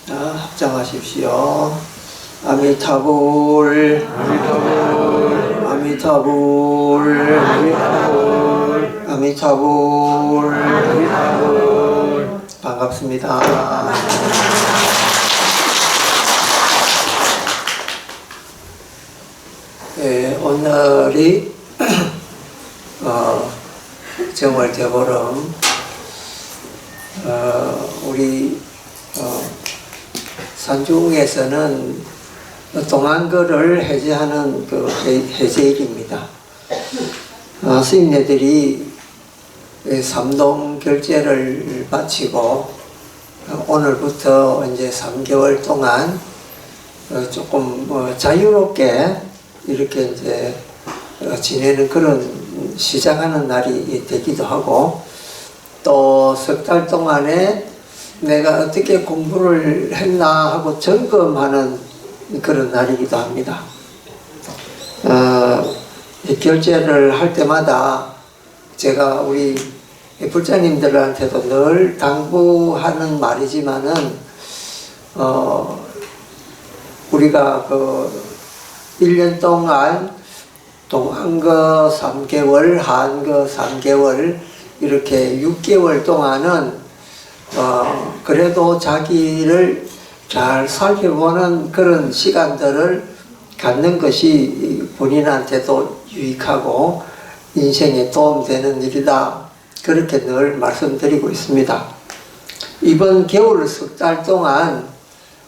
합장하십시오. 아미타불, 아미타불, 아미타불, 아미타불, 아미타불, 아미타불. 반갑습니다. 오늘이 정월 대보름, 우리 산중에서는 동안거를 해제하는 그 해제일입니다. 스님네들이 삼동 결제를 마치고 오늘부터 이제 3개월 동안 조금 자유롭게 이렇게 이제 지내는 그런 시작하는 날이 되기도 하고, 또 석 달 동안에 내가 어떻게 공부를 했나 하고 점검하는 그런 날이기도 합니다. 결제를 할 때마다 제가 우리 불자님들한테도 늘 당부하는 말이지만은, 우리가 그 1년 동안 동안거 3개월, 한거 3개월, 이렇게 6개월 동안은 그래도 자기를 잘 살펴보는 그런 시간들을 갖는 것이 본인한테도 유익하고 인생에 도움되는 일이다, 그렇게 늘 말씀드리고 있습니다. 이번 겨울 석 달 동안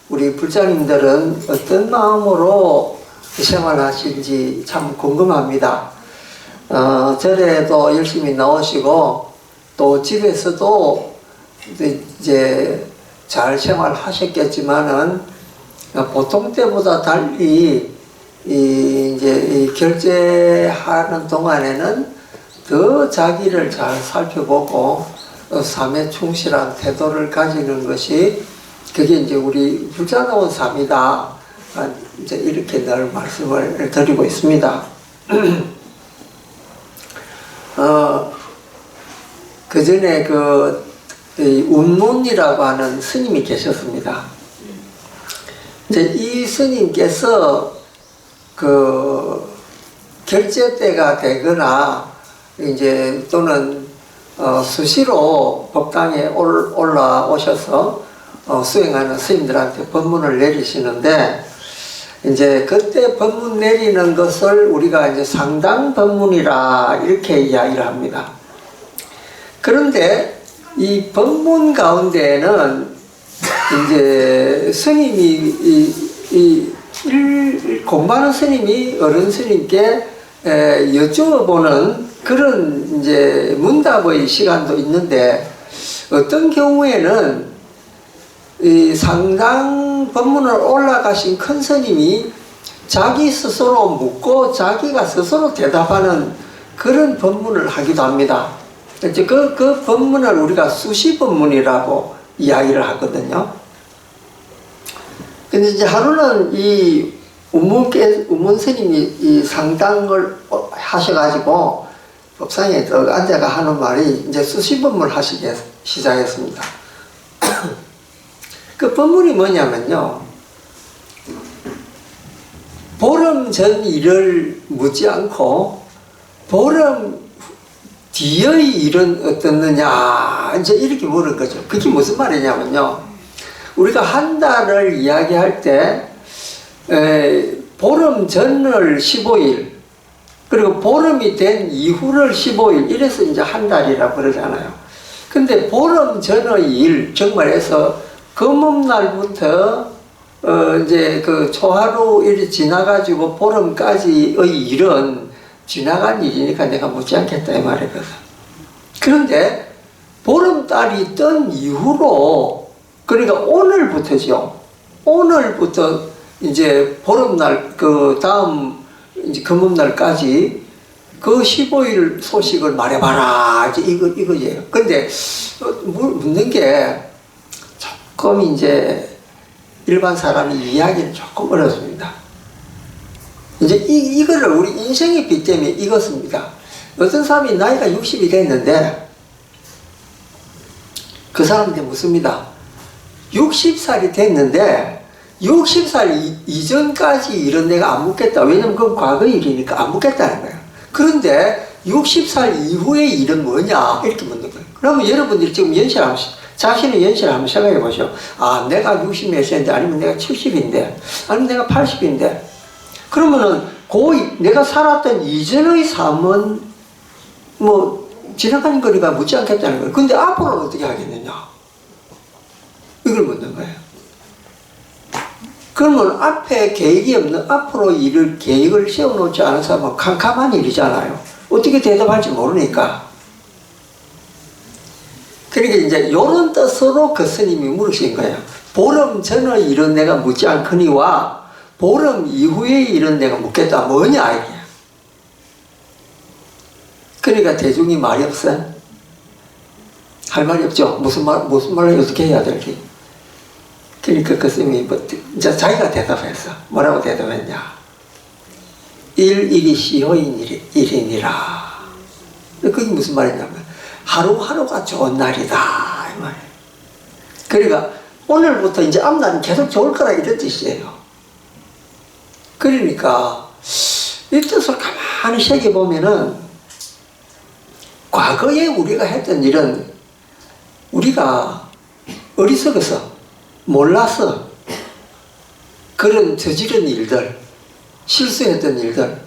우리 불자님들은 어떤 마음으로 생활하실지 참 궁금합니다. 절에도 열심히 나오시고 또 집에서도 이제 잘 생활하셨겠지만은 보통 때보다 달리 이제 결제하는 동안에는 더 자기를 잘 살펴보고 삶에 충실한 태도를 가지는 것이, 그게 이제 우리 불자다운 삶이다, 이제 이렇게 늘 말씀을 드리고 있습니다. 그 전에 운문이라고 하는 스님이 계셨습니다. 이제 이 스님께서 결제 때가 되거나 이제 또는 수시로 법당에 올라오셔서 수행하는 스님들한테 법문을 내리시는데, 이제 그때 법문 내리는 것을 우리가 이제 상당 법문이라 이렇게 이야기를 합니다. 그런데 이 법문 가운데에는 이제 스님이 공부하는 스님이 어른 스님께 여쭈어보는 그런 이제 문답의 시간도 있는데, 어떤 경우에는 이 상당 법문을 올라가신 큰 스님이 자기 스스로 묻고 자기가 스스로 대답하는 그런 법문을 하기도 합니다. 이제 그 법문을 우리가 수시 법문이라고 이야기를 하거든요. 근데 이제 하루는 이 우문 스님이 이 상당을 하셔가지고 법상에 앉아가 하는 말이 이제 수시 법문을 하시기 시작했습니다. 그 법문이 뭐냐면요, 보름 전 일을 묻지 않고 보름 뒤의 일은 어떻느냐, 이제 이렇게 물은 거죠. 그게 무슨 말이냐면요, 우리가 한 달을 이야기할 때 보름 전을 15일, 그리고 보름이 된 이후를 15일, 이래서 이제 한 달이라고 그러잖아요. 근데 보름 전의 일, 정말해서 금음날부터 이제 그 초하루 일이 지나가지고 보름까지의 일은 지나간 일이니까 내가 묻지 않겠다, 이 말이거든. 그런데 보름달이 뜬 이후로, 그러니까 오늘부터죠. 오늘부터 이제 보름날 그 다음 이제 금음날까지 그 15일 소식을 말해봐라, 이제 이거예요. 근데 묻는 게 조금 이제 일반 사람이 이해하기는 조금 어렵습니다. 이제 이거를 우리 인생의 빛 때문에 이것입니다. 어떤 사람이 나이가 60이 됐는데 그 사람한테 묻습니다. 60살이 됐는데 60살 이전까지 일은 내가 안 묻겠다. 왜냐면 그건 과거 일이니까 안 묻겠다는 거예요. 그런데 60살 이후의 일은 뭐냐? 이렇게 묻는 거예요. 그러면 여러분들이 지금 자신의 연세를 한번 생각해 보죠. 아, 내가 60 몇 세인데, 아니면 내가 70인데, 아니면 내가 80인데. 그러면은, 내가 살았던 이전의 삶은 뭐, 지나가는 거리가 묻지 않겠다는 거예요. 근데 앞으로는 어떻게 하겠느냐? 이걸 묻는 거예요. 그러면 앞에 계획이 없는 앞으로 일을 계획을 세워놓지 않은 사람은 캄캄한 일이잖아요. 어떻게 대답할지 모르니까. 그러니까 이제 이런 뜻으로 그 스님이 물으신 거예요. 보름 전의 일은 내가 묻지 않거니와 보름 이후의 일은 내가 묻겠다. 뭐냐 이게. 그러니까 대중이 말이 없어요. 할 말이 없죠. 무슨 말을 어떻게 해야 될지. 그러니까 그 스님이 이제 자기가 대답했어. 뭐라고 대답했냐. 일이 시효인 일이니라. 그게 무슨 말이냐면 하루하루가 좋은 날이다 이 말이에요. 그러니까 오늘부터 이제 앞날은 계속 좋을 거라 이런 뜻이에요. 그러니까 이 뜻을 가만히 새겨보면은 과거에 우리가 했던 일은 우리가 어리석어서 몰라서 그런 저지른 일들, 실수했던 일들,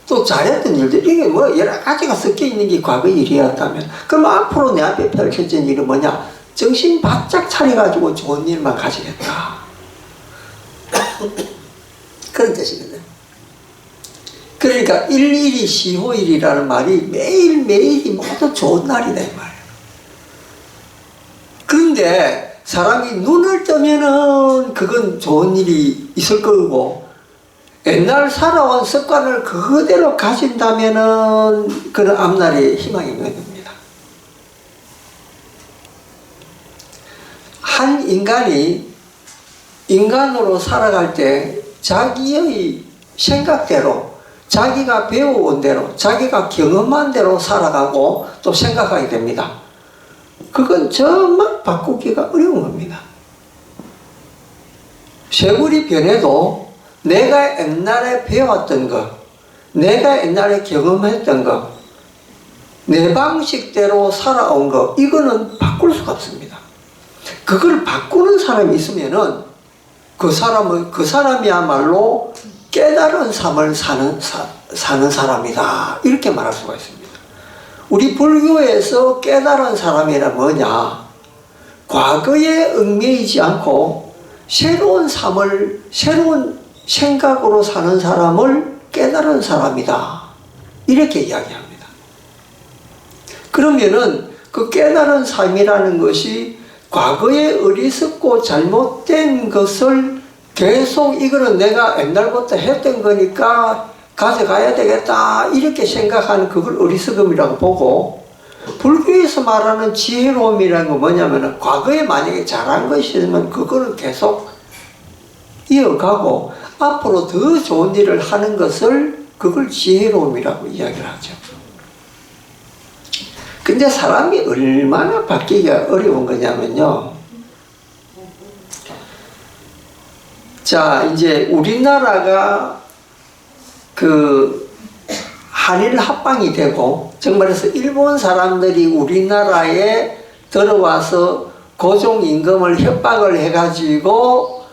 또 잘했던 일들, 이게 뭐 여러 가지가 섞여 있는 게 과거 일이었다면, 그럼 앞으로 내 앞에 펼쳐진 일은 뭐냐? 정신 바짝 차려가지고 좋은 일만 가지겠다. 그런 뜻이거든. 그러니까 일일이 시호일이라는 말이 매일매일이 모두 좋은 날이다 이 말이에요. 그런데 사람이 눈을 뜨면은 그건 좋은 일이 있을 거고, 옛날 살아온 습관을 그대로 가진다면은 그런 앞날에 희망이 있는 겁니다. 한 인간이 인간으로 살아갈 때 자기의 생각대로, 자기가 배워온 대로, 자기가 경험한 대로 살아가고 또 생각하게 됩니다. 그건 정말 바꾸기가 어려운 겁니다. 세월이 변해도 내가 옛날에 배웠던 것, 내가 옛날에 경험했던 것, 내 방식대로 살아온 것, 이거는 바꿀 수가 없습니다. 그걸 바꾸는 사람이 있으면은 그 사람이야말로 깨달은 삶을 사는 사람이다. 이렇게 말할 수가 있습니다. 우리 불교에서 깨달은 사람이란 뭐냐? 과거에 얽매이지 않고 새로운 삶을, 새로운 생각으로 사는 사람을 깨달은 사람이다. 이렇게 이야기합니다. 그러면은 그 깨달은 삶이라는 것이 과거에 어리석고 잘못된 것을 계속 이거는 내가 옛날부터 했던 거니까 가져가야 되겠다 이렇게 생각하는 그걸 어리석음이라고 보고, 불교에서 말하는 지혜로움이라는 건 뭐냐면 과거에 만약에 잘한 것이 있으면 그거는 계속 이어가고 앞으로 더 좋은 일을 하는 것을 그걸 지혜로움이라고 이야기를 하죠. 근데 사람이 얼마나 바뀌기가 어려운 거냐면요. 자, 이제 우리나라가 그 한일 합방이 되고, 정말해서 일본 사람들이 우리나라에 들어와서 고종임금을 협박을 해가지고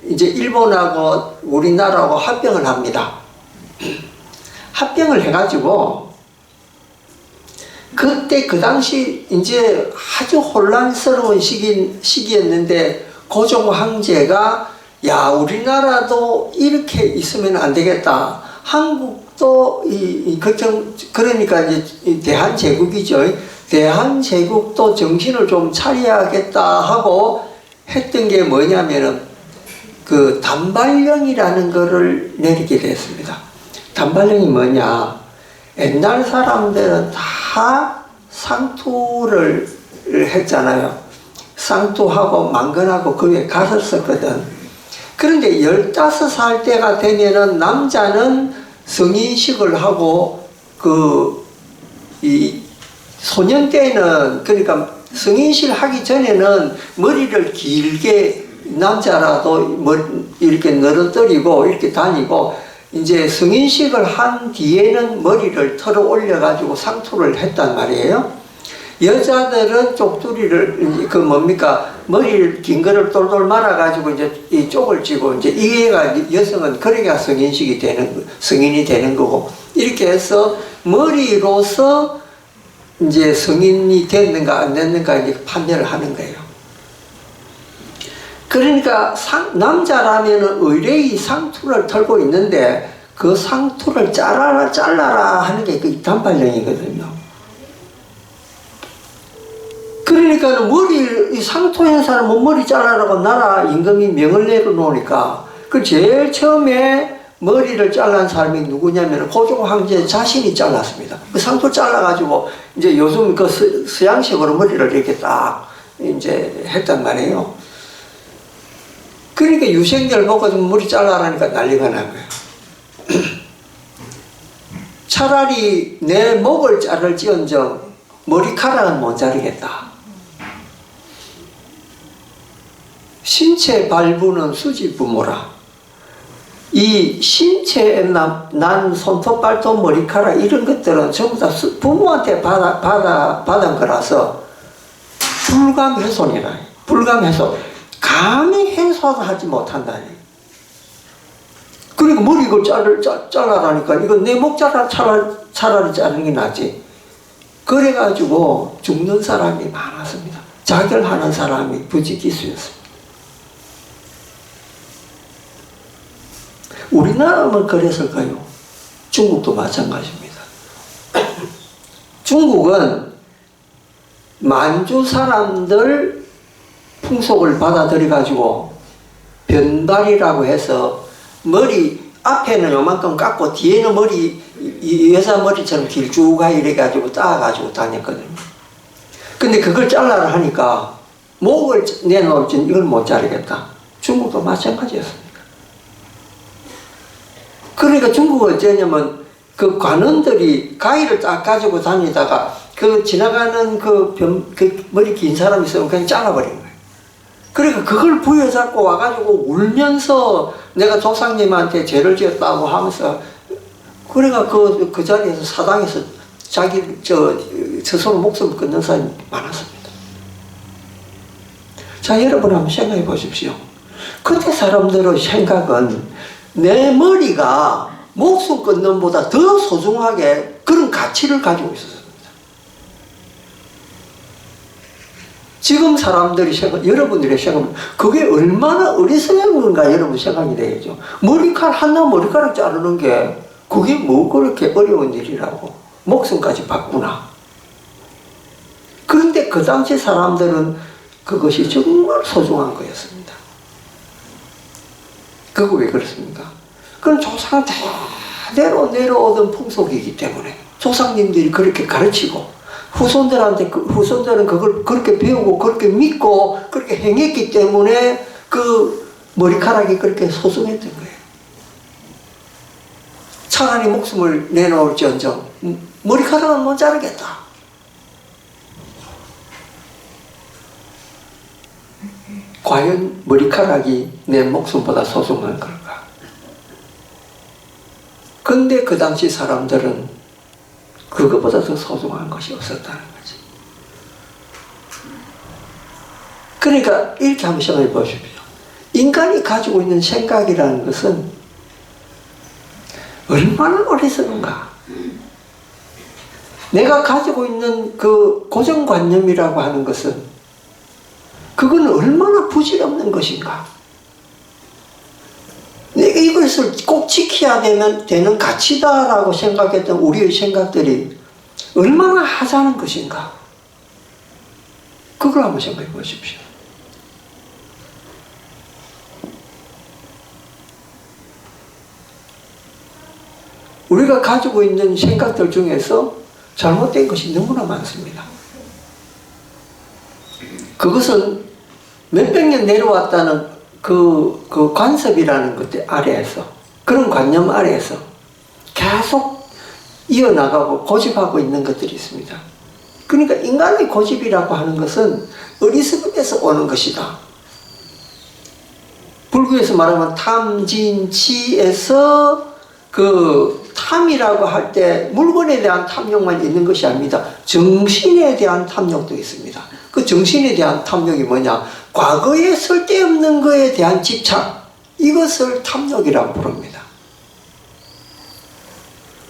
이제 일본하고 우리나라하고 합병을 합니다. 합병을 해가지고 그때 그 당시 이제 아주 혼란스러운 시기였는데 고종 황제가 야, 우리나라도 이렇게 있으면 안 되겠다. 한국도 그러니까 이제 대한제국이죠. 대한제국도 정신을 좀 차려야겠다 하고 했던 게 뭐냐면은 그 단발령이라는 거를 내리게 됐습니다. 단발령이 뭐냐? 옛날 사람들은 다 상투를 했잖아요. 상투하고 망건하고 그 위에 갔었거든. 그런데 15살 때가 되면은 남자는 성인식을 하고 이 소년 때는 그러니까 성인식 하기 전에는 머리를 길게 남자라도 이렇게 늘어뜨리고 이렇게 다니고 이제 성인식을 한 뒤에는 머리를 털어 올려가지고 상투를 했단 말이에요. 여자들은 쪽두리를 머리를 긴 거를 돌돌 말아가지고 이제 이 쪽을 쥐고 이제 이게가 여성은 그래야 성인이 되는 거고 이렇게 해서 머리로서 이제 성인이 됐는가 안 됐는가 이제 판별을 하는 거예요. 그러니까 남자라면은 의뢰의 상투를 털고 있는데 그 상투를 잘라라 하는 게 그 단발령이거든요. 그러니까 이 상투한 사람은 머리 잘라라고 나라 임금이 명을 내려놓으니까 그 제일 처음에 머리를 잘란 사람이 누구냐면 고종 황제 자신이 잘랐습니다. 그 상투 잘라가지고 이제 요즘 그 서양식으로 머리를 이렇게 딱 이제 했단 말이에요. 그러니까 유생들 보고 머리 잘라라니까 난리가 난 거예요. 차라리 내 목을 자를지언정 머리카락은 못 자르겠다. 신체 발부는 수지 부모라. 이 신체에 난 손톱, 발톱, 머리카락 이런 것들은 전부 다 부모한테 받은 거라서 불감훼손이라. 불감훼손. 감히 해소도 하지 못한다니. 그리고 머리 이걸 잘라라니까 이거 내 목 차라리 자르는 게 낫지. 그래가지고 죽는 사람이 많았습니다. 자결하는 사람이 부지기수였습니다. 우리나라만 그랬을까요? 중국도 마찬가지입니다. 중국은 만주 사람들 풍속을 받아들여가지고 변발이라고 해서 머리 앞에는 요만큼 깎고 뒤에는 머리 여자 머리처럼 길쭉하게 이래가지고 따가지고 다녔거든요. 근데 그걸 잘라라 하니까 목을 내놓을지 이걸 못 자르겠다. 중국도 마찬가지였습니다. 그러니까 중국은 어쩌냐면 그 관원들이 가위를 딱 가지고 다니다가 그 지나가는 그 머리 긴 사람이 있으면 그냥 잘라버린 거예요. 그러니까 그걸 부여잡고 와가지고 울면서 내가 조상님한테 죄를 지었다고 하면서 그러니까 그 자리에서 사당에서 자기 스스로 목숨을 끊는 사람이 많았습니다. 자, 여러분 한번 생각해 보십시오. 그때 사람들의 생각은 내 머리가 목숨 끊는 보다 더 소중하게 그런 가치를 가지고 있었습니다. 지금 사람들이 여러분들의 생각은 그게 얼마나 어리석은 건가 여러분 생각이 되겠죠. 머리카락 자르는 게 그게 뭐 그렇게 어려운 일이라고 목숨까지 바꾸나. 그런데 그 당시 사람들은 그것이 정말 소중한 거였습니다. 그거 왜 그렇습니까? 그건 조상 대대로 내려오던 풍속이기 때문에 조상님들이 그렇게 가르치고 후손들은 그걸 그렇게 배우고 그렇게 믿고 그렇게 행했기 때문에 그 머리카락이 그렇게 소중했던 거예요. 차라리 목숨을 내놓을지언정 머리카락은 못 자르겠다. 과연 머리카락이 내 목숨보다 소중한 걸까? 근데 그 당시 사람들은 그것보다 더 소중한 것이 없었다는 거지. 그러니까 이렇게 한번 생각해 보십시오. 인간이 가지고 있는 생각이라는 것은 얼마나 어리석은가. 내가 가지고 있는 그 고정관념이라고 하는 것은 그건 얼마나 부질없는 것인가. 내가 이것을 꼭 지켜야 되는 가치다라고 생각했던 우리의 생각들이 얼마나 하찮은 것인가. 그걸 한번 생각해 보십시오. 우리가 가지고 있는 생각들 중에서 잘못된 것이 너무나 많습니다. 그것은 몇백 년 내려왔다는 그 관습이라는 것 아래에서, 그런 관념 아래에서 계속 이어나가고 고집하고 있는 것들이 있습니다. 그러니까 인간의 고집이라고 하는 것은 어리석음에서 오는 것이다. 불교에서 말하면 탐진치에서 그 탐이라고 할 때 물건에 대한 탐욕만 있는 것이 아닙니다. 정신에 대한 탐욕도 있습니다. 그 정신에 대한 탐욕이 뭐냐? 과거에 쓸데없는 것에 대한 집착, 이것을 탐욕이라고 부릅니다.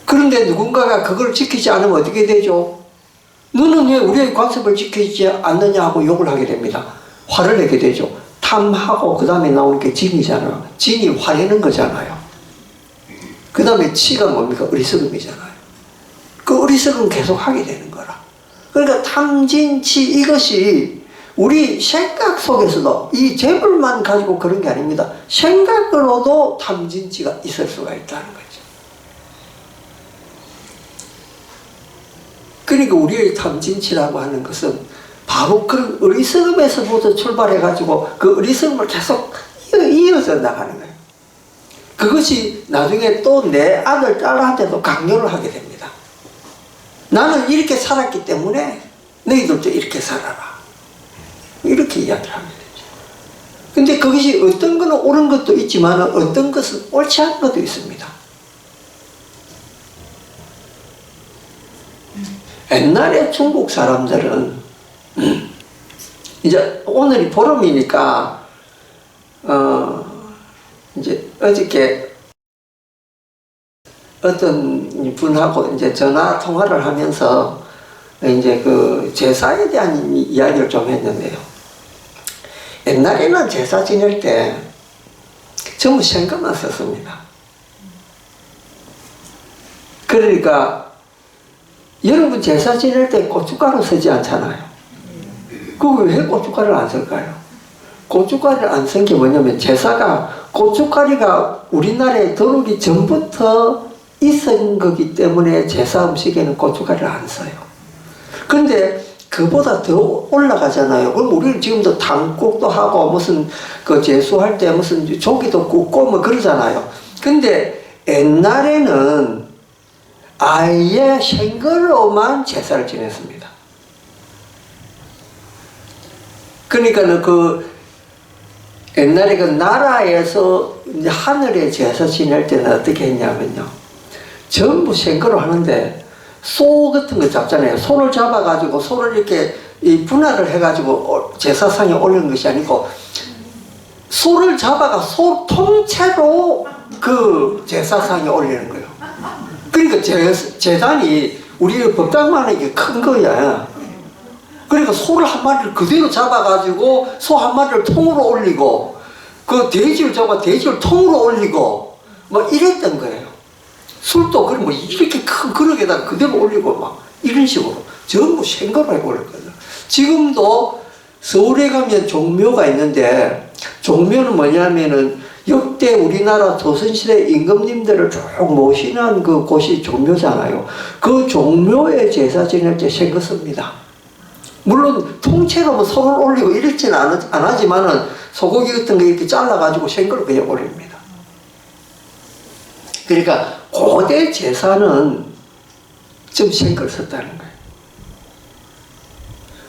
그런데 누군가가 그걸 지키지 않으면 어떻게 되죠? 너는 왜 우리의 관습을 지키지 않느냐 하고 욕을 하게 됩니다. 화를 내게 되죠. 탐하고 그 다음에 나오는 게 진이잖아요. 진이 화내는 거잖아요. 그 다음에 치가 뭡니까? 어리석음이잖아요. 그 어리석음 계속 하게 되는 거라. 그러니까 탐진치 이것이 우리 생각 속에서도 이 재물만 가지고 그런 게 아닙니다. 생각으로도 탐진치가 있을 수가 있다는 거죠. 그러니까 우리의 탐진치라고 하는 것은 바로 그런 어리석음에서부터 출발해가지고 그 어리석음을 계속 이어져 나가는 거예요. 그것이 나중에 또 내 아들, 딸한테도 강요를 하게 됩니다. 나는 이렇게 살았기 때문에 너희들도 이렇게 살아라. 이렇게 이야기를 하면 되죠. 근데 그것이 어떤 거는 옳은 것도 있지만 어떤 것은 옳지 않은 것도 있습니다. 옛날에 중국 사람들은 이제 오늘이 보름이니까 이제 어저께 어떤 분하고 이제 전화 통화를 하면서 이제 그 제사에 대한 이야기를 좀 했는데요. 옛날에는 제사 지낼 때 전부 생것만 썼습니다. 그러니까 여러분 제사 지낼 때 고춧가루 쓰지 않잖아요. 그거 왜 고춧가루를 안 쓸까요? 고춧가루를 안 쓴 게 뭐냐면 제사가 고춧가루가 우리나라에 들어오기 전부터 있은 거기 때문에 제사 음식에는 고춧가루를 안 써요. 근데 그보다 더 올라가잖아요. 그럼 우리는 지금도 당국도 하고 무슨 그 제수할 때 무슨 조기도 굽고 뭐 그러잖아요. 근데 옛날에는 아예 생거로만 제사를 지냈습니다. 그러니까는 그 옛날에 그 나라에서 이제 하늘에 제사 지낼 때는 어떻게 했냐면요. 전부 생거로 하는데 소 같은 거 잡잖아요. 소를 잡아가지고 소를 이렇게 분할을 해가지고 제사상에 올리는 것이 아니고 소를 잡아가 소 통째로 그 제사상에 올리는 거예요. 그러니까 제단이 우리 법당만한 게 큰 거야. 그러니까 소를 한 마리를 그대로 잡아가지고 소 한 마리를 통으로 올리고 그 돼지를 잡아 돼지를 통으로 올리고 뭐 이랬던 거예요. 술도 그럼 뭐 이렇게 큰 그릇에다가 그대로 올리고 막 이런 식으로 전부 생거로 해고 올렸거든요. 지금도 서울에 가면 종묘가 있는데 종묘는 뭐냐면은 역대 우리나라 조선시대 임금님들을 쭉 모시는 그 곳이 종묘잖아요. 그 종묘에 제사 지낼 때 생거 씁니다. 물론 통째로 뭐 손을 올리고 이렇지는 안 하지만은 소고기 같은 거 이렇게 잘라가지고 생거를 그냥 올립니다. 그러니까 고대 제사는 좀 생거를 썼다는 거예요.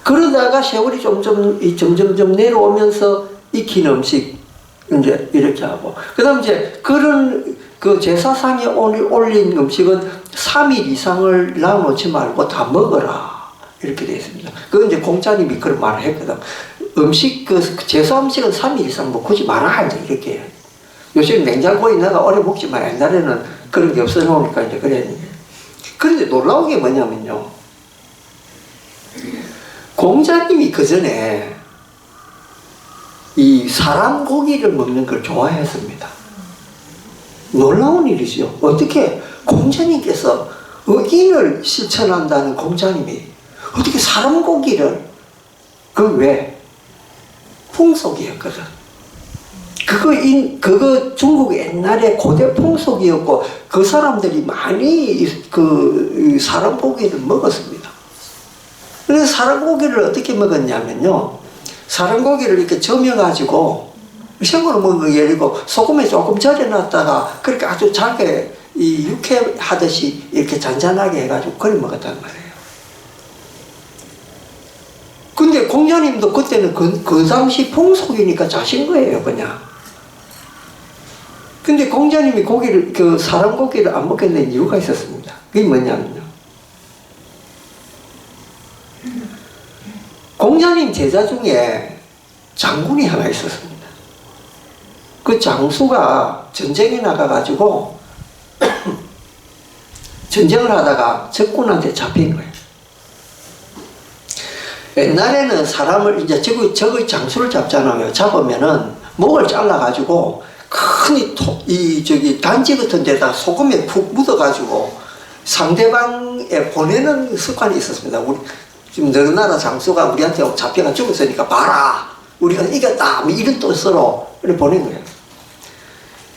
그러다가 세월이 점점 내려오면서 익힌 음식 이제 이렇게 하고 그 다음 이제 그런 그 제사상에 올린 음식은 3일 이상을 놔놓지 말고 다 먹어라 이렇게 되어 있습니다. 그건 이제 공자님이 그런 말을 했거든. 음식 그 제사 음식은 3일 이상 먹지 말아 이렇게 해요. 요즘 냉장고에 내가 오래 먹지만 옛날에는 그런 게 없어놓으니까 이제 그랬는데 그런데 놀라운 게 뭐냐면요. 공자님이 그 전에 이 사람 고기를 먹는 걸 좋아했습니다. 놀라운 일이죠. 어떻게 공자님께서 의인을 실천한다는 공자님이 어떻게 사람 고기를 그 왜 풍속이었거든. 그거 중국 옛날에 고대 풍속이었고 그 사람들이 많이 그 사람 고기를 먹었습니다. 그래서 사람 고기를 어떻게 먹었냐면요. 사람 고기를 이렇게 저며가지고 생으로 먹는 거 예를 들고 소금에 조금 절여놨다가 그렇게 아주 잘게 육회 하듯이 이렇게 잔잔하게 해가지고 그걸 먹었단 말이에요. 공자님도 그때는 그 당시 풍속이니까 자신 거예요, 그냥. 근데 공자님이 고기를, 사람 고기를 안 먹게 된 이유가 있었습니다. 그게 뭐냐면요. 공자님 제자 중에 장군이 하나 있었습니다. 그 장수가 전쟁에 나가가지고 전쟁을 하다가 적군한테 잡힌 거예요. 옛날에는 사람을 이제 적의 장수를 잡잖아요. 잡으면은 목을 잘라가지고 큰 단지 같은 데다 소금에 푹 묻어가지고 상대방에 보내는 습관이 있었습니다. 우리 지금 너희 나라 장수가 우리한테 잡혀가 죽었으니까 봐라, 우리가 이겼다, 이런 뜻으로 보낸 거예요.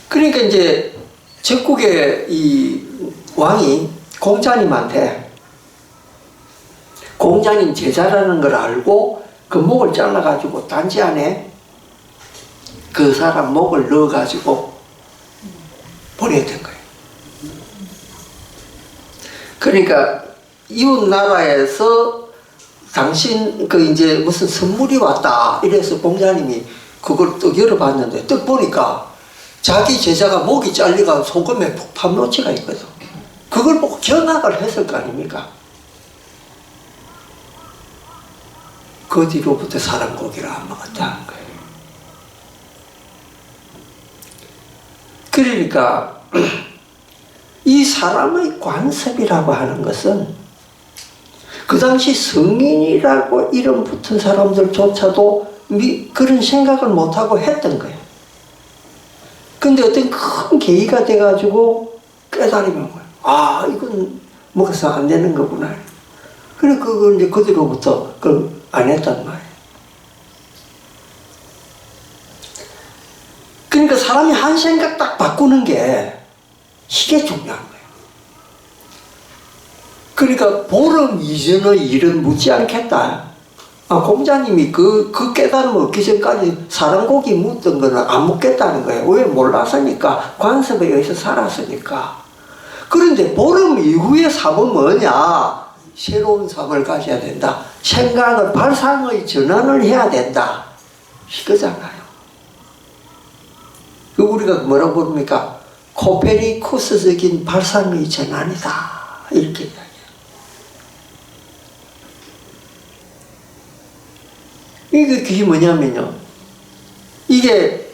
그러니까 이제 적국의 이 왕이 공자님한테 공자님 제자라는 걸 알고 그 목을 잘라가지고 단지 안에 그 사람 목을 넣어가지고 보냈던 거예요. 그러니까 이웃 나라에서 당신 이제 무슨 선물이 왔다 이래서 공자님이 그걸 또 열어봤는데 딱 보니까 자기 제자가 목이 잘리가 소금에 푹 판노치가 있거든. 그걸 보고 견학을 했을 거 아닙니까? 그 뒤로부터 사람 고기를 안 먹었다는 거예요. 그러니까 이 사람의 관습이라고 하는 것은 그 당시 성인이라고 이름 붙은 사람들조차도 그런 생각을 못하고 했던 거예요. 근데 어떤 큰 계기가 돼가지고 깨달으면 아, 이건 먹어서 안 되는 거구나. 그래, 그걸 이제 그 뒤로부터 그걸 안 했단 말이에요. 그러니까 사람이 한 생각 딱 바꾸는 게 이게 중요한 거예요. 그러니까 보름 이전의 일은 묻지 않겠다. 공자님이 그 깨달음을 얻기 전까지 사람 고기 묻던 거는 안 묻겠다는 거예요. 왜? 몰랐으니까. 관습에 의해서 살았으니까. 그런데 보름 이후의 삶은 뭐냐? 새로운 삶을 가져야 된다. 생각을, 발상의 전환을 해야 된다. 이거잖아요. 우리가 뭐라고 부릅니까? 코페르니쿠스적인 발상의 전환이다. 이렇게 이야기해요. 그게 뭐냐면요. 이게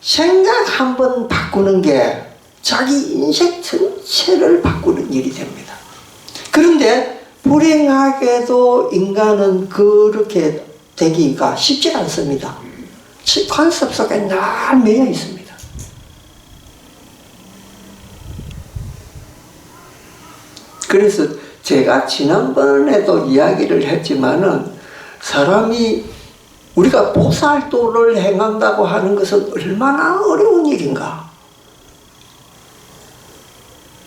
생각 한번 바꾸는 게 자기 인생 전체를 바꾸는 일이 됩니다. 그런데 불행하게도 인간은 그렇게 되기가 쉽지 않습니다. 관습 속에 늘 매여 있습니다. 그래서 제가 지난번에도 이야기를 했지만은 사람이 우리가 보살도를 행한다고 하는 것은 얼마나 어려운 일인가.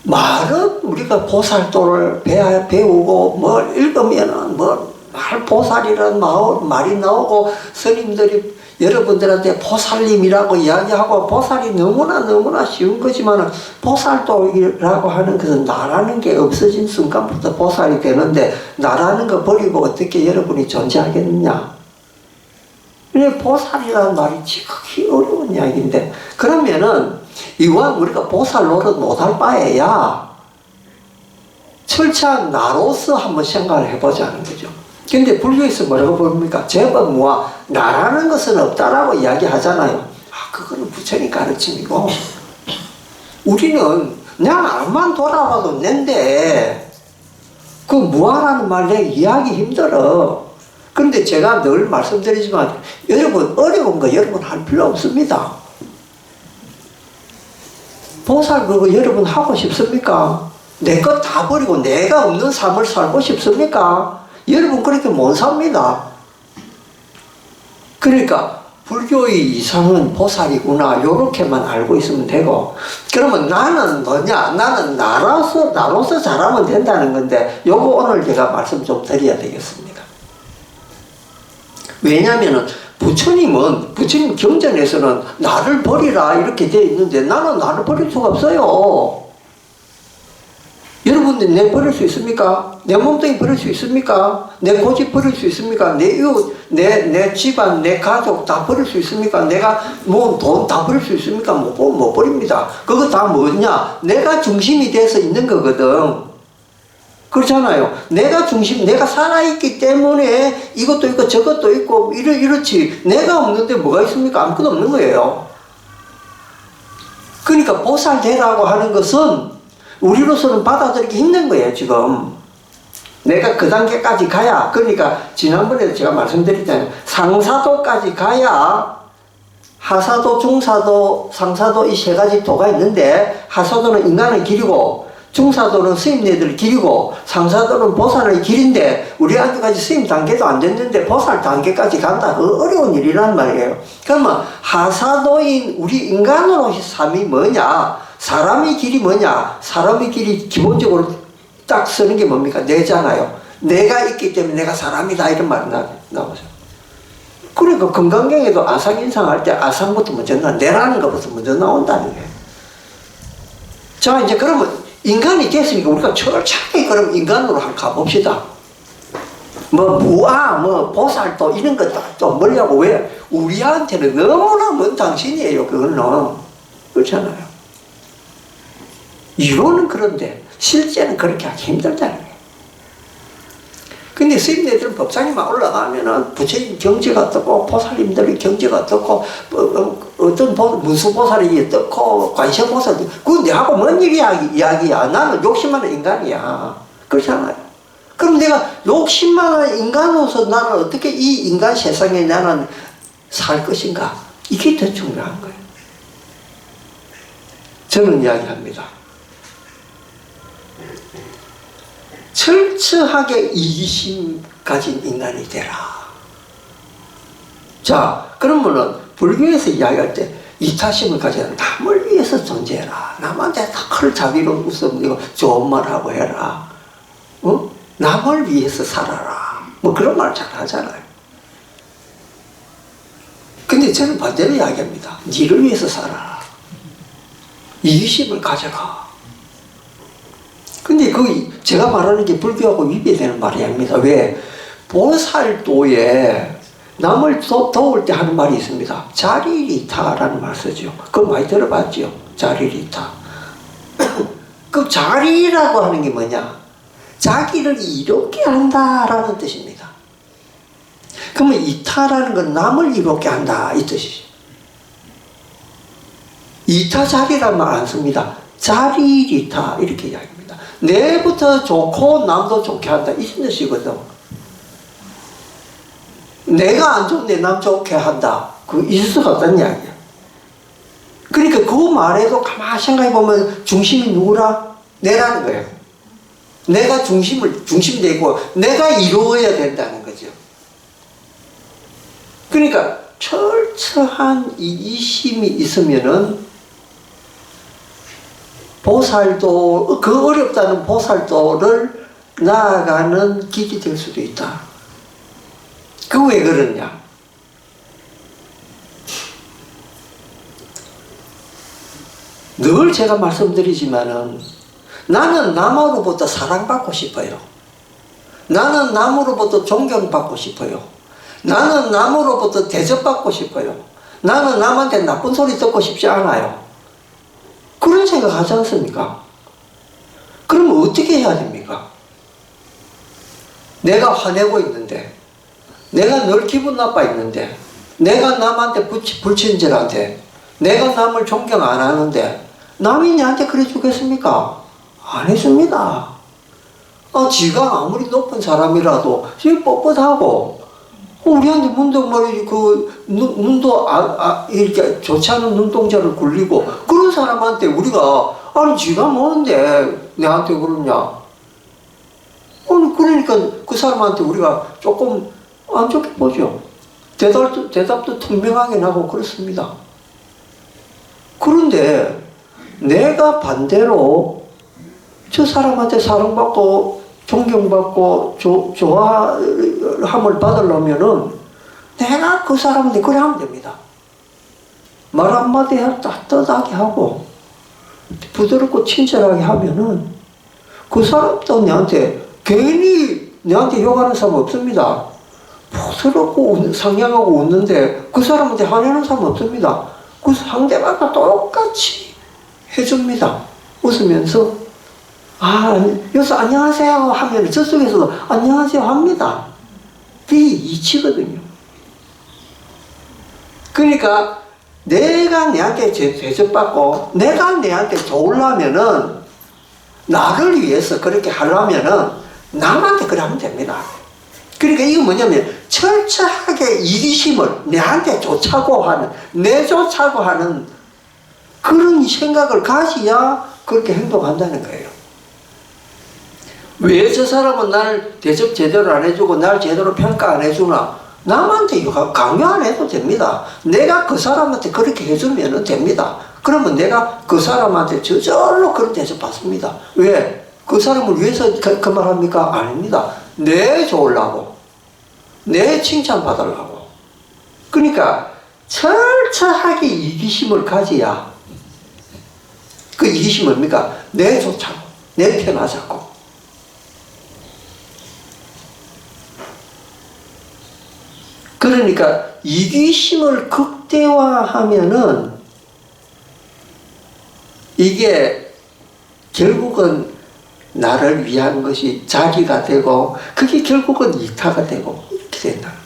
말은 우리가 보살도를 배우고 뭘 읽으면은 말 보살이라는 말이 나오고 스님들이 여러분들한테 보살님이라고 이야기하고 보살이 너무나 쉬운 거지만 보살도라고 하는 것은 나라는 게 없어진 순간부터 보살이 되는데 나라는 거 버리고 어떻게 여러분이 존재하겠느냐. 보살이라는 말이 지극히 어려운 이야기인데 그러면은 이왕 우리가 보살 노릇 못할 바에야 철저한 나로서 한번 생각을 해보자는 거죠. 근데 불교에서 뭐라고 부릅니까? 제법무와 나라는 것은 없다라고 이야기하잖아요. 그거는 부처님 가르침이고 우리는 그냥 앞만 돌아봐도 낸데 그 무아라는 말 내가 이해하기 힘들어. 근데 제가 늘 말씀드리지만 여러분 어려운 거 여러분 할 필요 없습니다. 보살 그거 여러분 하고 싶습니까? 내 것 다 버리고 내가 없는 삶을 살고 싶습니까? 여러분 그렇게 못 삽니다. 그러니까 불교의 이상은 보살이구나 요렇게만 알고 있으면 되고 그러면 나는 뭐냐? 나는 나로서 잘하면 된다는 건데 요거 오늘 제가 말씀 좀 드려야 되겠습니다. 왜냐하면 부처님 경전에서는 나를 버리라 이렇게 되어 있는데 나는 나를 버릴 수가 없어요. 여러분들 내 버릴 수 있습니까? 내 몸뚱이 버릴 수 있습니까? 내 고집 버릴 수 있습니까? 내 이웃, 내 집안, 내 가족 다 버릴 수 있습니까? 내가 모은 돈 다 버릴 수 있습니까? 못 버립니다. 그거 다 뭐냐? 내가 중심이 돼서 있는 거거든. 그렇잖아요. 내가 중심, 내가 살아있기 때문에 이것도 있고 저것도 있고 이렇지. 내가 없는데 뭐가 있습니까? 아무것도 없는 거예요. 그러니까 보살되라고 하는 것은 우리로서는 받아들이기 힘든 거예요, 지금. 내가 그 단계까지 가야, 그러니까 지난번에 제가 말씀드렸잖아요. 상사도까지 가야 하사도, 중사도, 상사도 이 세 가지 도가 있는데 하사도는 인간의 길이고 중사도는 스님네들 길이고 상사도는 보살의 길인데 우리 아직까지 스님 단계도 안 됐는데 보살 단계까지 간다. 그 어려운 일이란 말이에요. 그러면 하사도인 우리 인간으로 삶이 뭐냐? 사람의 길이 뭐냐? 사람의 길이 기본적으로 딱 쓰는 게 뭡니까? 내잖아요. 내가 있기 때문에 내가 사람이다 이런 말이 나오죠. 그러니까 금강경에도 아상인상 할 때 아상부터 먼저 내라는 것부터 먼저 나온다는 거예요. 자, 이제 그러면 인간이 됐으니까 우리가 철저하게 그럼 인간으로 한번 가봅시다. 뭐 무아, 뭐 보살도 이런 거 또 멀리하고 왜? 우리한테는 너무나 먼 당신이에요. 그거는. 그렇잖아요. 이론은 그런데 실제는 그렇게 하기 힘들다는 거예요. 근데 스님네들은 법상에만 올라가면은 부처님 경지가 떴고 보살님들의 경지가 떴고 어떤 문수보살이 떴고 관세보살이 그건 내하고 뭔 이야기야. 나는 욕심 많은 인간이야. 그렇잖아요. 그럼 내가 욕심 많은 인간으로서 나는 어떻게 이 인간 세상에 나는 살 것인가? 이게 더 중요한 거예요. 저는 이야기합니다. 철저하게 이기심 가진 인간이 되라. 자, 그러면은 불교에서 이야기할 때 이타심을 가져야 남을 위해서 존재해라. 남한테 다 큰 자비로 웃으면 좋은 말 하고 해라. 어? 남을 위해서 살아라. 뭐 그런 말 잘 하잖아요. 근데 저는 반대로 이야기합니다. 니를 위해서 살아라. 이기심을 가져가. 근데 제가 말하는 게 불교하고 위배되는 말이 아닙니다. 왜? 보살도에 남을 도울 때 하는 말이 있습니다. 자리리타라는 말 쓰죠. 그거 많이 들어봤죠? 자리리타. 그 자리라고 하는 게 뭐냐? 자기를 이롭게 한다라는 뜻입니다. 그러면 이타라는 건 남을 이롭게 한다 이 뜻이죠. 이타자리란 말 안 씁니다. 자리리타 이렇게 이야기합니다. 내부터 좋고 남도 좋게 한다 이 뜻이거든. 내가 안 좋은데 남 좋게 한다. 그 있을 수가 없다는 이야기야. 그러니까 그 말에도 가만히 생각해보면 중심이 누구라? 내라는 거예요. 내가 중심이 되고 내가 이루어야 된다는 거죠. 그러니까 철저한 이기심이 있으면은 보살도, 그 어렵다는 보살도를 나아가는 길이 될 수도 있다. 그 왜 그러냐? 늘 제가 말씀드리지만은 나는 남으로부터 사랑받고 싶어요. 나는 남으로부터 존경받고 싶어요. 나는 남으로부터 대접받고 싶어요. 나는 남한테 나쁜 소리 듣고 싶지 않아요. 그런 생각 하지 않습니까? 그러면 어떻게 해야 됩니까? 내가 화내고 있는데, 내가 늘 기분 나빠 있는데, 내가 남한테 불친절한데, 내가 남을 존경 안 하는데, 남이 나한테 그래 주겠습니까? 안 해줍니다. 지가 아무리 높은 사람이라도, 지금 뻣뻣하고, 우리한테 문도 말이지, 눈도, 이렇게 좋지 않은 눈동자를 굴리고, 그런 사람한테 우리가, 아니, 지가 뭐는데, 내한테 그러냐. 그러니까 그 사람한테 우리가 조금 안 좋게 보죠. 대답도 투명하게 나고 그렇습니다. 그런데, 내가 반대로 저 사람한테 사랑받고, 존경받고 좋아함을 받으려면은 내가 그 사람한테 그래 하면 됩니다. 말 한마디 따뜻하게 하고 부드럽고 친절하게 하면은 그 사람도 내한테 괜히 내한테 욕하는 사람 없습니다. 포스럽고 상냥하고 웃는데 그 사람한테 화내는 사람 없습니다. 그 상대방과 똑같이 해줍니다. 웃으면서 여기서 안녕하세요 하면 저쪽에서도 안녕하세요 합니다. 그게 이치거든요. 그러니까 내가 내한테 대접받고 내가 내한테 좋으려면은 나를 위해서 그렇게 하려면은 남한테 그래 하면 됩니다. 그러니까 이거 뭐냐면 철저하게 이기심을 내한테 좋자고 하는, 내 좋자고 하는 그런 생각을 가져야 그렇게 행동한다는 거예요. 왜 저 사람은 날 대접 제대로 안 해주고 날 제대로 평가 안 해주나? 남한테 이거 강요 안 해도 됩니다. 내가 그 사람한테 그렇게 해주면 됩니다. 그러면 내가 그 사람한테 저절로 그런 대접 받습니다. 왜? 그 사람을 위해서 그 말 합니까? 아닙니다. 내 좋으려고. 내 칭찬 받으려고. 그러니까 철저하게 이기심을 가져야 그 이기심은 뭡니까? 내 좋자고. 내 편하자고. 그러니까 이기심을 극대화하면은 이게 결국은 나를 위한 것이 자기가 되고 그게 결국은 이타가 되고 이렇게 된다는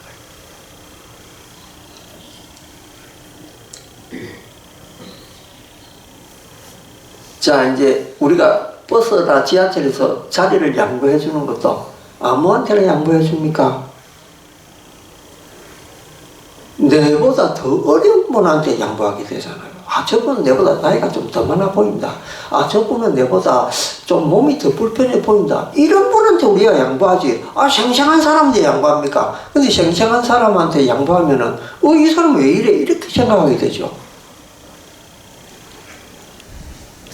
거예요. 자, 이제 우리가 버스나 지하철에서 자리를 양보해 주는 것도 아무한테나 양보해 줍니까? 내보다 더 어려운 분한테 양보하게 되잖아요. 저분은 내보다 나이가 좀 더 많아 보인다. 저분은 내보다 좀 몸이 더 불편해 보인다. 이런 분한테 우리가 양보하지. 생생한 사람한테 양보합니까? 근데 생생한 사람한테 양보하면은, 이 사람 왜 이래? 이렇게 생각하게 되죠.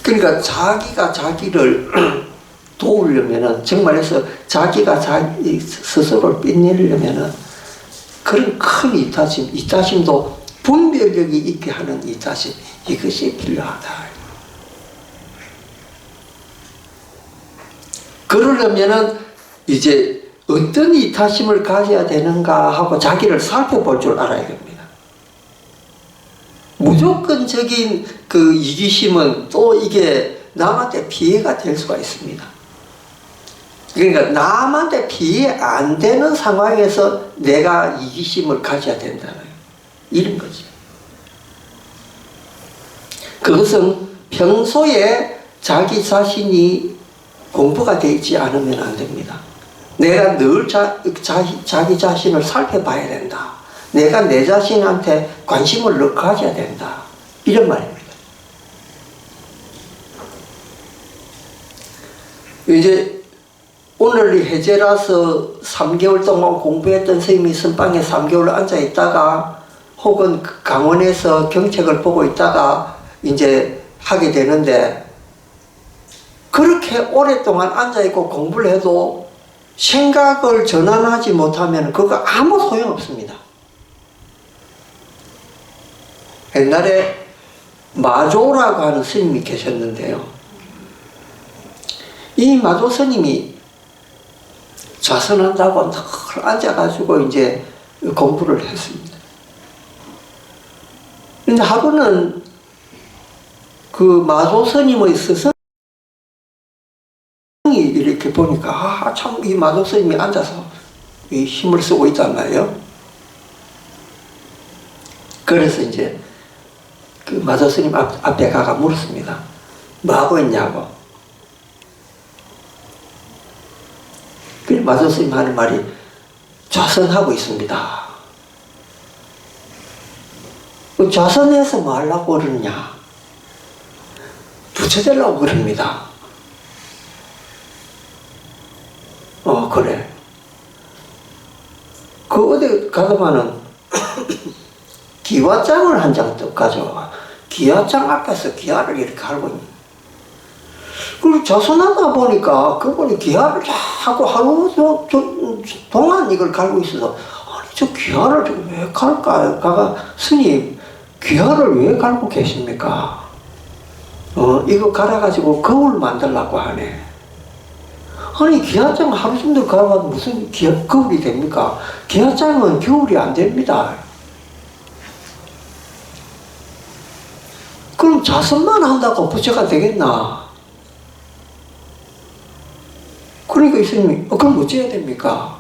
그러니까 자기가 자기를 도우려면은, 정말해서 자기가 자기 스스로를 빛내려면은, 그런 큰 이타심도 분별력이 있게 하는 이타심, 이것이 필요하다. 그러려면은 이제 어떤 이타심을 가져야 되는가 하고 자기를 살펴볼 줄 알아야 됩니다. 무조건적인 그 이기심은 또 이게 남한테 피해가 될 수가 있습니다. 그러니까 남한테 피해 안 되는 상황에서 내가 이기심을 가져야 된다는 이런 거죠. 그것은 평소에 자기 자신이 공부가 되어 있지 않으면 안 됩니다. 내가 늘 자기 자신을 살펴봐야 된다. 내가 내 자신한테 관심을 늘 가져야 된다. 이런 말입니다. 이제 오늘이 해제라서 3개월 동안 공부했던 선생님이 선방에 3개월 앉아 있다가 혹은 강원에서 경책을 보고 있다가 이제 하게 되는데 그렇게 오랫동안 앉아있고 공부를 해도 생각을 전환하지 못하면 그거 아무 소용없습니다. 옛날에 마조라고 하는 스님이 계셨는데요. 이 마조 스님이 좌선한다고 늘 앉아가지고 이제 공부를 했습니다. 근데 하루는 그 마조 스님의 스승이 이렇게 보니까 참 이 마조 스님이 앉아서 이 힘을 쓰고 있단 말이에요. 그래서 이제 그 마조 스님 앞에 가가 물었습니다. 뭐 하고 있냐고. 그래 마조 스님 하는 말이 좌선하고 있습니다. 좌선해서 뭐 하려고 그러느냐. 부처되려고 그럽니다. 그래. 어디 가다가는 기와장을 한 장 가져와. 기와장 앞에서 기와를 이렇게 할고 있는. 그리고 좌선하다 보니까 그분이 기와를 자꾸 하루 동안 이걸 갈고 있어서 저 기와를 왜 갈까요? 가가 스님 기와를 왜 갈고 계십니까? 이거 갈아가지고 거울 만들려고 하네. 아니 기아장 하루 정도 가면 무슨 겨울이 됩니까? 기아장은 겨울이 안 됩니다. 그럼 자선만 한다고 부처가 되겠나? 그러니까 스님이 그럼 어찌해야 됩니까?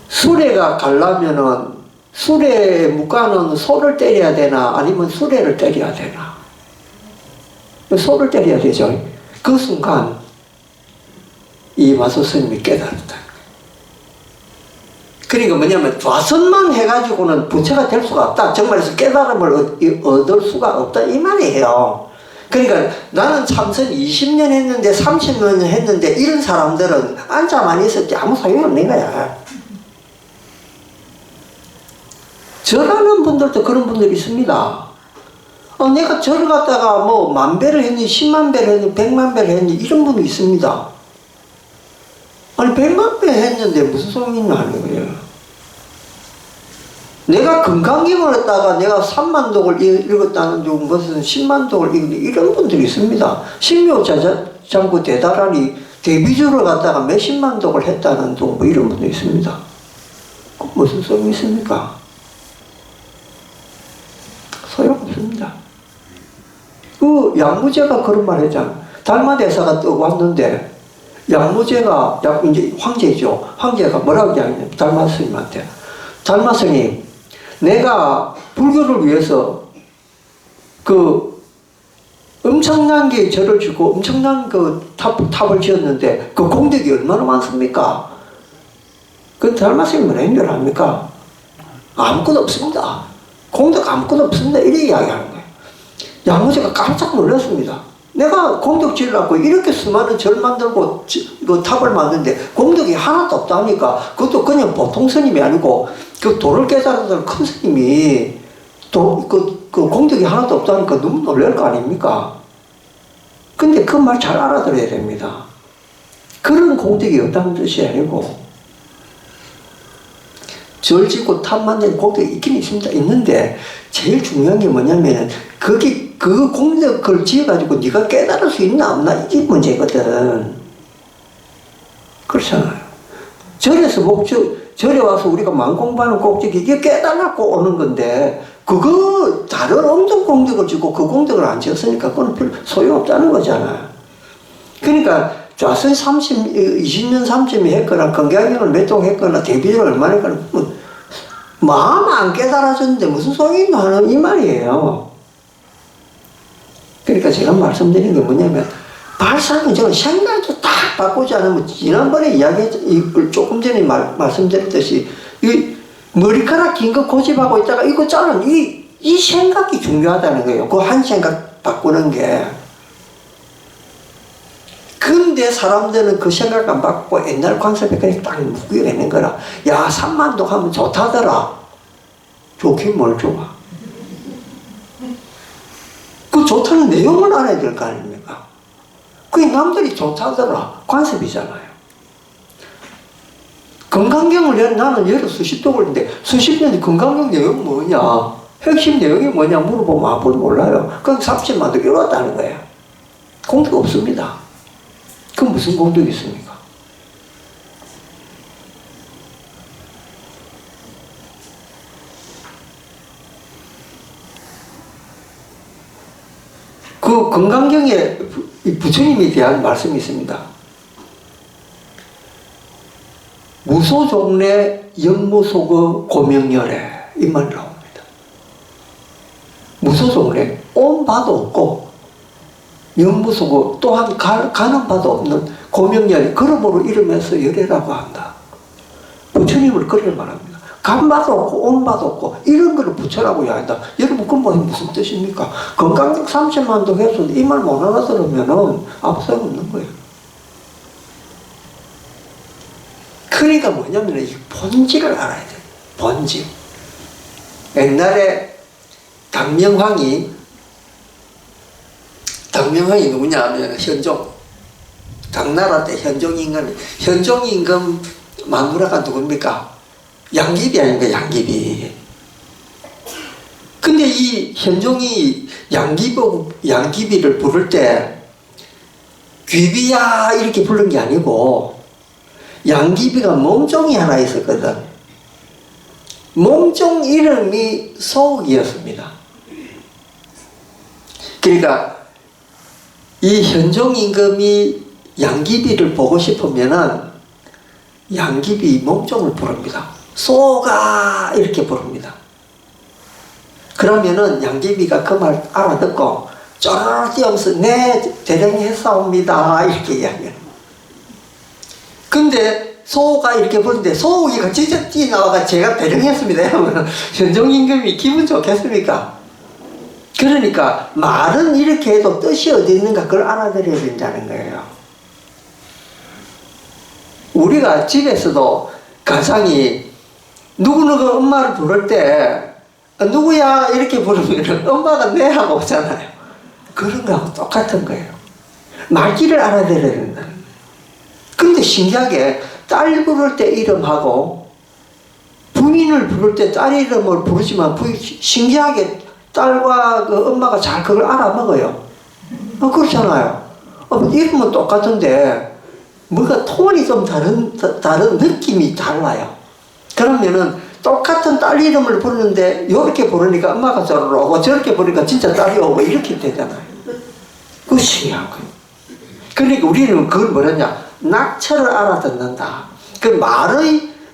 수레가 가려면은 수레 무가는 소를 때려야 되나 아니면 수레를 때려야 되나? 소를 때려야 되죠. 그 순간 이마소 스님이 깨달았다. 그러니까 뭐냐면 좌선만 해가지고는 부처가 될 수가 없다. 정말에서 깨달음을 얻을 수가 없다 이 말이에요. 그러니까 나는 참선 20년 했는데 30년 했는데 이런 사람들은 앉아만 있었지 아무 소용이 없는 거야. 절하는 분들도 그런 분들이 있습니다. 내가 절 갔다가 뭐 10,000배를 했니 100,000배를 했니 1,000,000배를 했니 이런 분이 있습니다. 아니 100,000배 했는데 무슨 소용이 있나 하는 거예요. 내가 금강경을 했다가 내가 30,000독을 읽었다는 중 무슨 100,000독을 읽는 이런 분들이 있습니다. 신묘자장구 대다라니 대비주를 갖다가 몇십만 독을 했다는 둥 뭐 이런 분도 있습니다. 그 무슨 소용이 있습니까? 소용없습니다. 그 양무제가 그런 말 했잖아. 달마대사가 떠고 왔는데 양무제가 이제 황제죠. 황제가 뭐라고 얘기하냐면 달마스님한테 달마스님 내가 불교를 위해서 그 엄청난 게 절을 주고 엄청난 그 탑을 지었는데 그 공덕이 얼마나 많습니까? 그 달마스님이 뭐라 연결합니까? 아무것도 없습니다. 공덕 아무것도 없습니다. 이렇게 이야기하는 거예요. 양무제가 깜짝 놀랐습니다. 내가 공덕 지으려고 이렇게 수많은 절 만들고 그 탑을 만드는데 공덕이 하나도 없다니까. 그것도 그냥 보통 스님이 아니고 그 도를 깨달았던 큰 스님이 그 공덕이 하나도 없다니까 너무 놀랄 거 아닙니까? 근데 그 말 잘 알아들어야 됩니다. 그런 공덕이 없다는 뜻이 아니고 절 짓고 탑 만드는 공덕이 있긴 있습니다. 있는데 제일 중요한 게 뭐냐면 거기 그 공덕을 지어가지고 네가 깨달을 수 있나 없나 이게 문제거든. 그렇잖아요. 절에서 절에 와서 우리가 만공부하는 꼭지기 이게 깨달았고 오는 건데 그거 다른 엄청 공덕을 지고 그 공덕을 안 지었으니까 그건 별 소용없다는 거잖아요. 그러니까 좌선 20년 30년 했거나 건강경을 몇 동 했거나 대비를 얼마나 했거나 마음 안 깨달아졌는데 무슨 소용이 있나 하는 이 말이에요. 그러니까 제가 말씀드린 게 뭐냐면 발상은 저는 생각도 딱 바꾸지 않으면 지난번에 조금 전에 말씀드렸듯이 이 머리카락 긴 거 고집하고 있다가 이거 자른 이 생각이 중요하다는 거예요. 그 한 생각 바꾸는 게. 근데 사람들은 그 생각 안 바꾸고 옛날 관습에 그냥 딱 묶여있는 거라. 야 3만독 하면 좋다더라. 좋긴 뭘 좋아. 그 좋다는 내용을 알아야 될 거 아닙니까? 그게 남들이 좋다더라. 관습이잖아요. 건강경을 나는 여러 수십 독을 했는데 수십 년에 건강경 내용이 뭐냐? 핵심 내용이 뭐냐 물어보면 아무도 몰라요. 그럼 30만독 이뤘다는 거예요. 공덕 없습니다. 그 무슨 공덕이 있습니까? 그 건강경에 부처님에 대한 말씀이 있습니다. 무소종래 영무속의 고명열애 이 말 나옵니다. 무소종래 온 바도 없고 영무속의 또한 가는 바도 없는 고명열애 그러므로 이름에서 열애라고 한다. 부처님을 그렇게 말합니다. 간 바도 없고 온 바도 없고 이런 거를 부처라고 이야기한다. 여러분 그건 무슨 뜻입니까? 건강경 30만독 해서 이 말 못 알아들으면 아무 소용 없는 거예요. 그러니까 뭐냐면 이 본질을 알아야 돼요. 본질. 옛날에 당명황이 누구냐 하면 현종. 당나라 때 현종임금 마누라가 누굽니까? 양귀비 아닙니까? 양귀비. 근데 이 현종이 양귀비를 부를 때 귀비야 이렇게 부른 게 아니고 양귀비가 몸종이 하나 있었거든. 몸종 이름이 소옥이었습니다. 그러니까 이 현종 임금이 양귀비를 보고 싶으면은 양귀비 몸종을 부릅니다. 소옥아 이렇게 부릅니다. 그러면은 양귀비가 그 말 알아듣고 쪼르르 뛰어면서 네 대령이 했사옵니다 이렇게 이야기해요. 근데 소옥아 이렇게 부르는데 소옥이가 진짜 뛰어나와가 제가 대령했습니다 하면 현종 임금이 기분 좋겠습니까? 그러니까 말은 이렇게 해도 뜻이 어디 있는가 그걸 알아들여야 된다는 거예요. 우리가 집에서도 가상이 누구누구 엄마를 부를 때 누구야 이렇게 부르면 엄마가 네 하고 오잖아요. 그런 거하고 똑같은 거예요. 말귀를 알아들여야 된다는 거예요. 근데 신기하게 딸 부를 때 이름하고 부인을 부를 때 딸 이름을 부르지만 신기하게 딸과 그 엄마가 잘 그걸 알아먹어요. 그렇잖아요. 이름은 똑같은데 뭔가 톤이 좀 다른 느낌이 달라요. 그러면은 똑같은 딸 이름을 부르는데 이렇게 부르니까 엄마가 저러러 오고 저렇게 부르니까 진짜 딸이 오고 이렇게 되잖아요. 그거 신기한 거예요. 그러니까 우리는 그걸 뭐랬냐 낙처를 알아듣는다. 그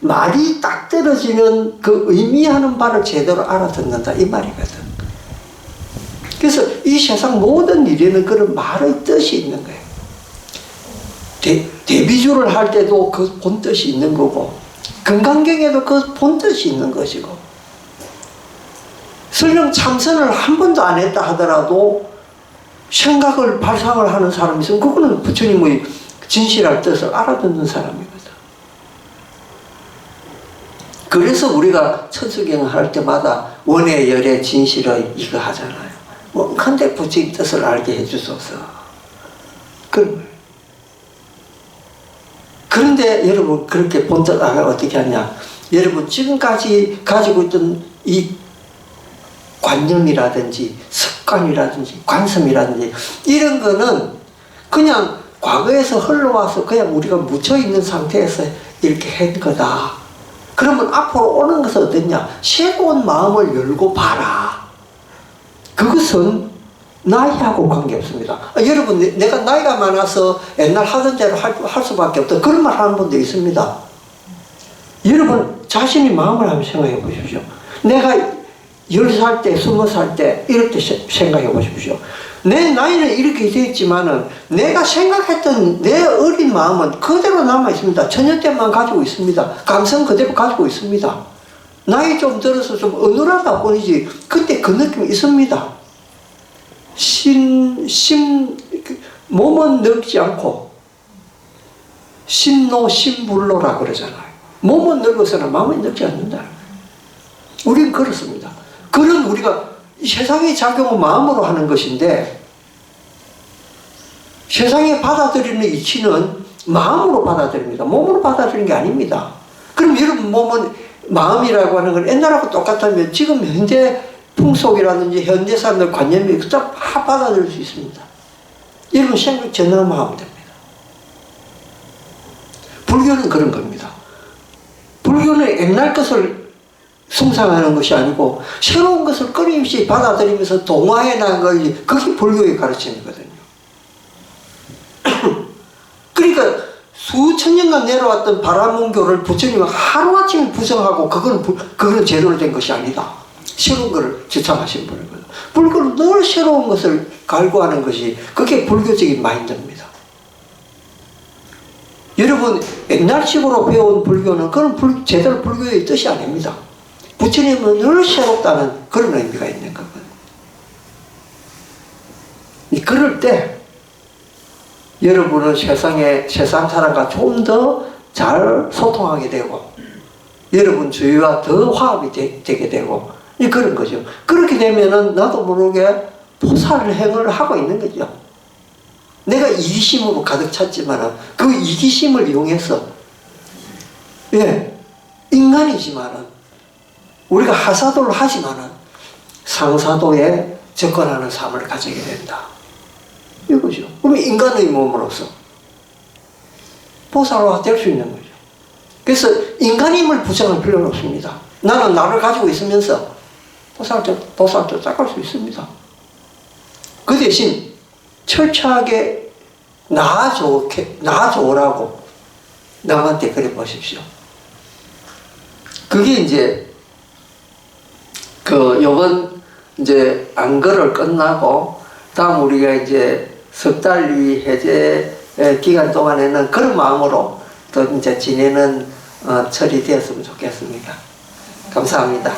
말이 딱 떨어지는 그 의미하는 바를 제대로 알아듣는다 이 말이거든. 그래서 이 세상 모든 일에는 그런 말의 뜻이 있는 거예요. 대비주를 할 때도 그 본뜻이 있는 거고 건강경에도 그 본뜻이 있는 것이고 설령 참선을 한 번도 안 했다 하더라도 생각을 발상을 하는 사람이 있으면 그거는 부처님의 진실할 뜻을 알아듣는 사람이거든. 그래서 우리가 천수경을 할 때마다 원의 열의 진실의 이거 하잖아요. 근데 부처님 뜻을 알게 해주소서. 그런데 여러분 그렇게 본뜻 어떻게 하냐. 여러분 지금까지 가지고 있던 이 관념이라든지 습관이라든지 관성이라든지 이런 거는 그냥 과거에서 흘러와서 그냥 우리가 묻혀있는 상태에서 이렇게 한 거다. 그러면 앞으로 오는 것은 어떠냐. 새로운 마음을 열고 봐라. 그것은 나이하고 관계없습니다. 여러분 내가 나이가 많아서 옛날 하던 대로 할 수밖에 없다. 그런 말 하는 분도 있습니다. 여러분 자신이 마음을 한번 생각해 보십시오. 내가 10살 때 20살 때 이럴 때 생각해 보십시오. 내 나이는 이렇게 되어 있지만은 내가 생각했던 내 어린 마음은 그대로 남아 있습니다. 처녀 때만 가지고 있습니다. 감성 그대로 가지고 있습니다. 나이 좀 들어서 좀 어눌하다 뿐이지 그때 그 느낌이 있습니다. 몸은 늙지 않고 심노심불로라 그러잖아요. 몸은 늙어서는 마음이 늙지 않는다. 우리는 그렇습니다. 그런 우리가 세상의 작용은 마음으로 하는 것인데 세상에 받아들이는 이치는 마음으로 받아들입니다. 몸으로 받아들이는 게 아닙니다. 그럼 여러분 몸은 마음이라고 하는 건 옛날하고 똑같다면 지금 현재 풍속이라든지 현대 사람들 관념이 다 받아들일 수 있습니다. 여러분 생각 전환만 하면 됩니다. 불교는 그런 겁니다. 불교는 옛날 것을 숭상하는 것이 아니고 새로운 것을 끊임없이 받아들이면서 동화해 나간 것이 그게 불교의 가르침이거든요. 그러니까 수천 년간 내려왔던 바라문교를 부처님은 하루아침에 부정하고 그건 제대로 된 것이 아니다. 새로운 것을 지창하신 분이거든요. 불교는 늘 새로운 것을 갈구하는 것이 그게 불교적인 마인드입니다. 여러분 옛날식으로 배운 불교는 그건 제대로 불교의 뜻이 아닙니다. 부처님은 늘 새롭다는 그런 의미가 있는 거거든요. 그럴 때 여러분은 세상 사람과 좀 더 잘 소통하게 되고 여러분 주위와 더 화합이 되게 되고 그런 거죠. 그렇게 되면은 나도 모르게 보살행을 하고 있는 거죠. 내가 이기심으로 가득 찼지만 그 이기심을 이용해서 인간이지만은 우리가 하사도를 하지만은 상사도에 접근하는 삶을 가지게 된다. 이거죠. 그럼 인간의 몸으로서 보살화 될 수 있는 거죠. 그래서 인간임을 부정할 필요는 없습니다. 나는 나를 가지고 있으면서 보살도 닦을 수 있습니다. 그 대신 철저하게 나 좋으라고 남한테 그래 보십시오. 그게 이제 요번 이제 안거를 끝나고 다음 우리가 이제 석 달위 해제 기간 동안에는 그런 마음으로 또 이제 지내는 철이 되었으면 좋겠습니다. 감사합니다.